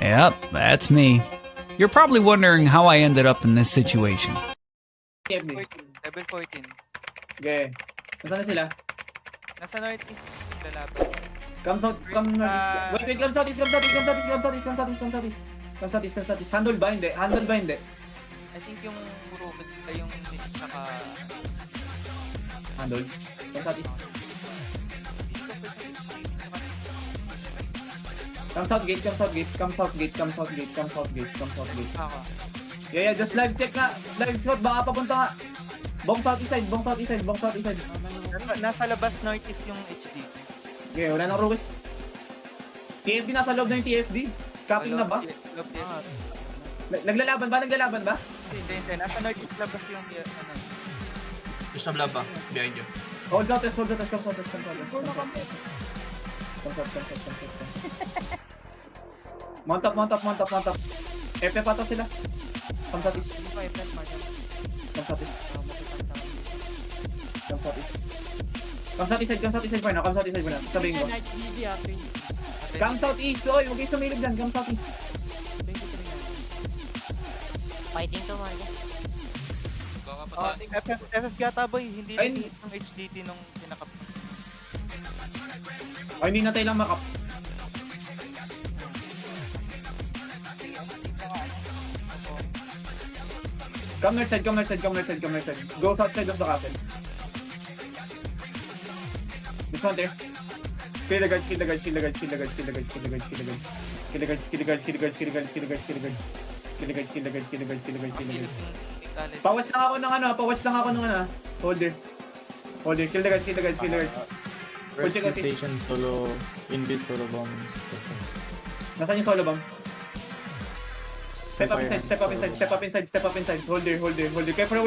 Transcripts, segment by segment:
Yep, that's me. You're probably wondering how I ended up in this situation. 14, level 14. Okay. Nasaan na sila? Nasa northeast lalaban. Come south, come northeast. Wait, come southeast. Handle ba? Hindi. I think yung Rubens ay yung saka Handle. Come southeast. Come southgate. ako. Yeah, just live check na. Live scout, baka papunta nga. Bong southeast side. Nasa labas northeast yung HD. Okay, wala nang rules. TFD nasa loob na yung TFD. Capping na ba? Naglalaban ba? Hindi. Nasa northeast labas yung ano. Just na blaba, behind you. Hold out, come south. Mount up. FF pata sila. Come southeast. Come southeast side muna. Sabihin ko. Come southeast, oy, huwag kayo sumilip dyan. Come southeast. Fighting to Marga. FF yata boy, hindi Ay, din yung HDT nung pinakap. Ay, hindi na tayo lang makap. Come north side. Go south side of the castle. This one there. Kill the guards. Pawas lang ako ng ano. Holder. Kill the guards. First station solo, invis solo bombs. Nasaan yung solo bomb? Step up inside. Holder. Careful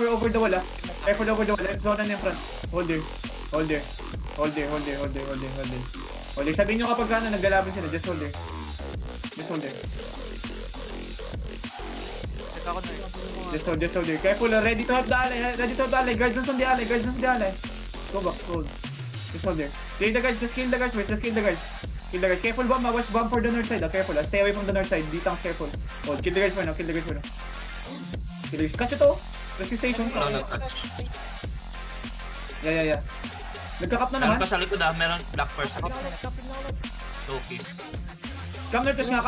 over the wall. Zone na yung front. Holder. Sabihin nyo kapag ano, naglalaban sila. Just holder. Check ako na yun. Just holder. Careful, ready to help the ally. Guards on the ally. Go back, hold. Just holder. Kill the guards, kill the guards. Careful bomb, watch bomb for the north side. Careful, stay away from the north side. Ditang careful. Hold, kill the guards muna. Catch ito. Rescue station. Yeah. Nagka-cap na Meron naman. pa sa likod meron black first. Okay. Come north nga.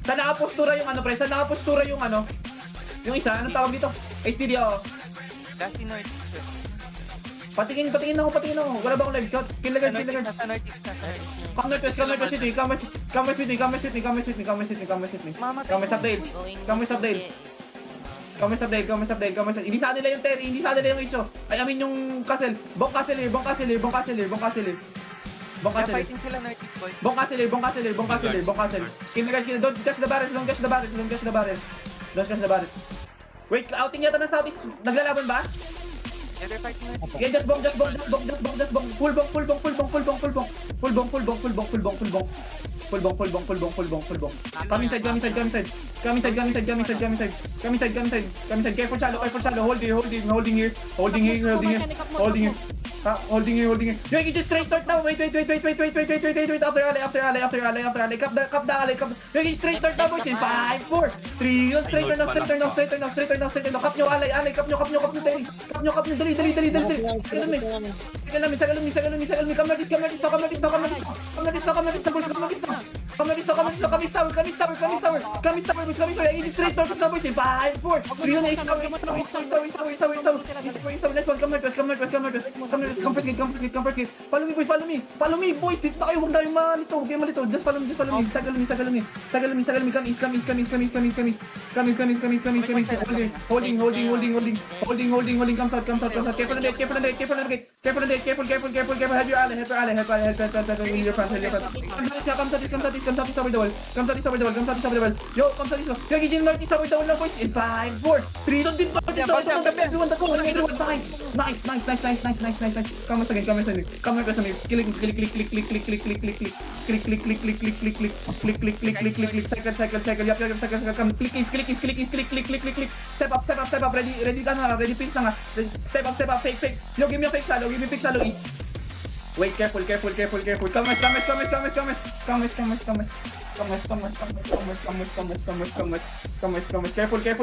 Saan nakapostura yung ano, pre? Yung isa, anong tawag dito? HDD ako. Dusty northeast. Patingin ako. Wala ba akong live scout? Kill the guards. Nasa northeast. Come northwest city. Come with me. Come with update. Hindi sa nila yung Terry, hindi sa nila yung issue. I mean yung castle. Bong castle. Fighting sila northeast boy. Bong castle. Kill the guards. Don't catch the barrel. Wait, outing yata ng southeast. Naglalaban ba? Yeah, they're fighting northeast. Yeah, just bong. Full bong. Come inside. Careful shallow. Holding here. Yo, you just straight north now. Wait. After alley. Cap the alley. Yo, you straight north now, boys. 5, 4, 3, yun. Straight north now. Cap nyo, alley. Cap nyo, Terry. Cap nyo, dali. Sagalumi. Come tower. You just straight north now, boys. 5, 4, 3, yun. East tower. Next one, come northwest. Come first gate. Follow me, boys. Dito na kayo, huwag na kayong malito. Just follow me. Sagalumi. Come east. Holding. Come south. Careful on the gate. Careful. Help your ally. Heal your front. Come southeast over the wall. Yo, come southeast. Yo, Gijin northeast over the wall na, boys. In 5, 4, 3, don't din ba? Everyone. Nice. Come on again. Click. Cycle. Yap. Come. Click. Step up. Ready ka na. Ready pinch na nga. Step up. Fake. Yo, give me a fake shallow east. Wait, careful. Come west. Careful.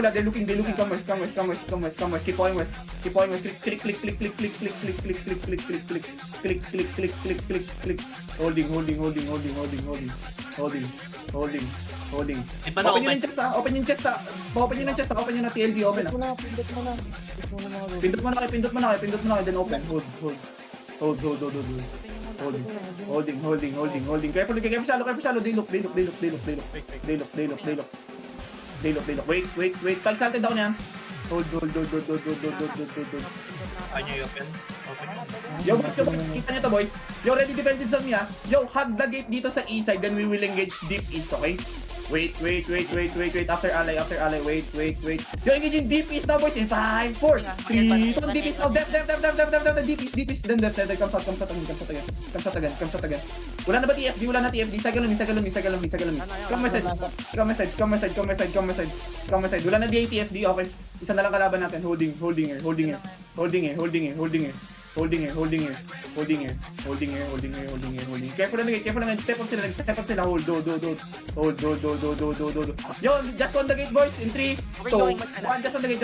They're looking. Come west. Keep going west. Click. Holding. Iba na Open open. yung chest ha. Open yung chest. Open yung na TLD. Open na. Pindot mo na kayo. Then open. Hold. Holding. Careful shallow. They look. Wait. Pag-salted ako niyan. Hold. Ano yung open? Yo, boys, kita nyo to, boys. Yo, ready defensive zone niya. Yo, hug the gate dito sa east side, then we will engage deep east, okay? Wait. After ally. Wait. Yo, engaging deep east now, boys. In 5, 4, 3, 2, deep east now. Depth. Deep east. Then depth. Comes out again. Wala na ba TFD? Wala na TFD. Sagalumi. Come my side. Wala na DATFD, okay. Isa na lang kalaban natin. Holding here. Careful lang. Step up sila. Hold. Yo, just on the gate, boys. In 3, 2, 1. Just on the gate.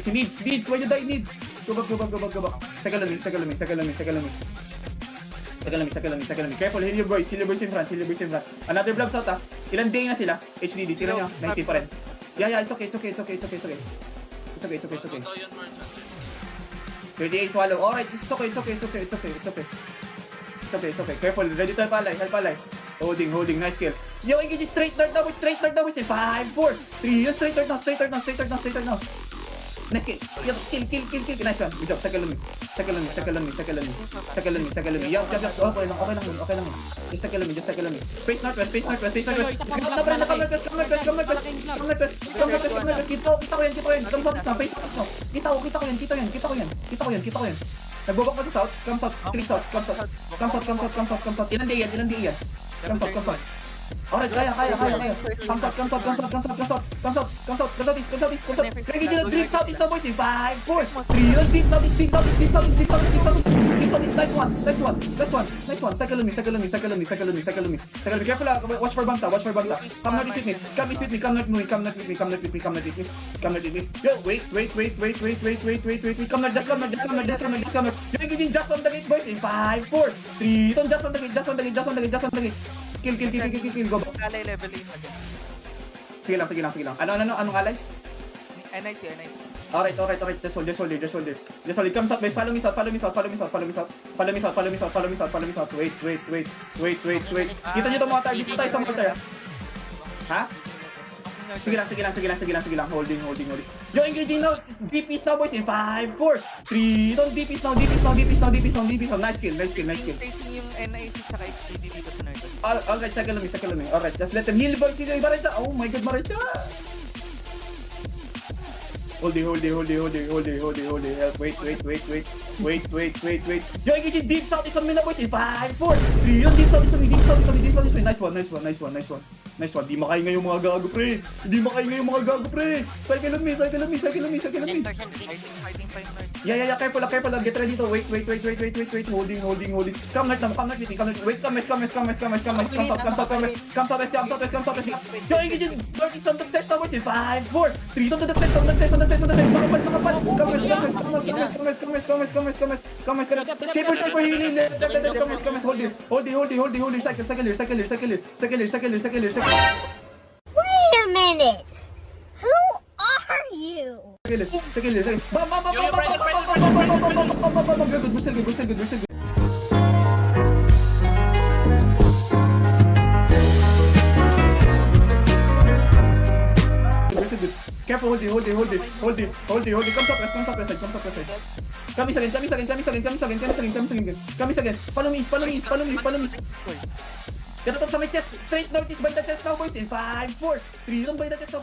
Needs. Where you die, needs. Go back. Sagalumi. Careful, heal your boys in front. Another blobs out, Ilan day na sila? HDD, tira nyo. 90 pa rin. Yeah, it's okay. 38 swallow. Alright, it's okay. Careful, ready to help ally. Holding, nice kill. Yo, engage straight north now, boys. In 5, 4, 3, yung straight north now. Nice kill. Yo, kill. Nice one. Good job. Sagalumi. Yo, okay lang. Just Sagalumi. Face northwest. Come northwest. Kita ko yan. Come south now. Face south now. Kita ko yan. Nagbobok pa sa south. Come south. Click south. Come south. Ilan day yan? Come south. Alright, kaya. Come south. Ready to drift south is the boys in 5, 4, 3, let's deep south. Nice one. Sagalumi. Careful, watch for bumps. Come not with me. Come not with me. Yo, wait. Come not. You're engaging just on the gate, boys in 5, 4, 3, don't just on the gate. Kill, go back. Alay level 8 agad. Sige lang. Anong alay? NIC. Alright. Just hold. Come south, boys. Follow me south. Wait. Kita nyo to mga tayo. Dito tayo sa mortar, ha? Sige lang. Holding. Yo, engaging now. Deep east now, boys. In 5, 4, 3, don't deep east now. Nice kill. Facing yung NIC tsaka HDD dito sa north. Alright, Sagalumi. Alright, just let them heal, boys. Iba rin siya. Oh my god, Maricha. Hold it. Help. Wait. Yo, engaging deep south is on me na, boys. In 5, 4, 3, yung deep south is on me. Nice one. Di makain ngayong mga gago, pre. Cycle on me. 10% Fighting pa yung north. Yeah. Careful. Get ready to wait. Holding. Come north. Wait, come west. Come southwest. Yo, engaging north is on the stairs now, boys. In 5, 4, 3, don't do the stairs. Makapal. Come west. Shaper, healing. Hold. Cycle here. Wait a minute! Who are you? Second. Good. Careful, hold it. Come southwest side. Come again. Follow me. Get out of my chest. Straight northeast by the chest now, boys. In 5, 4, 3. Don't by the chest now.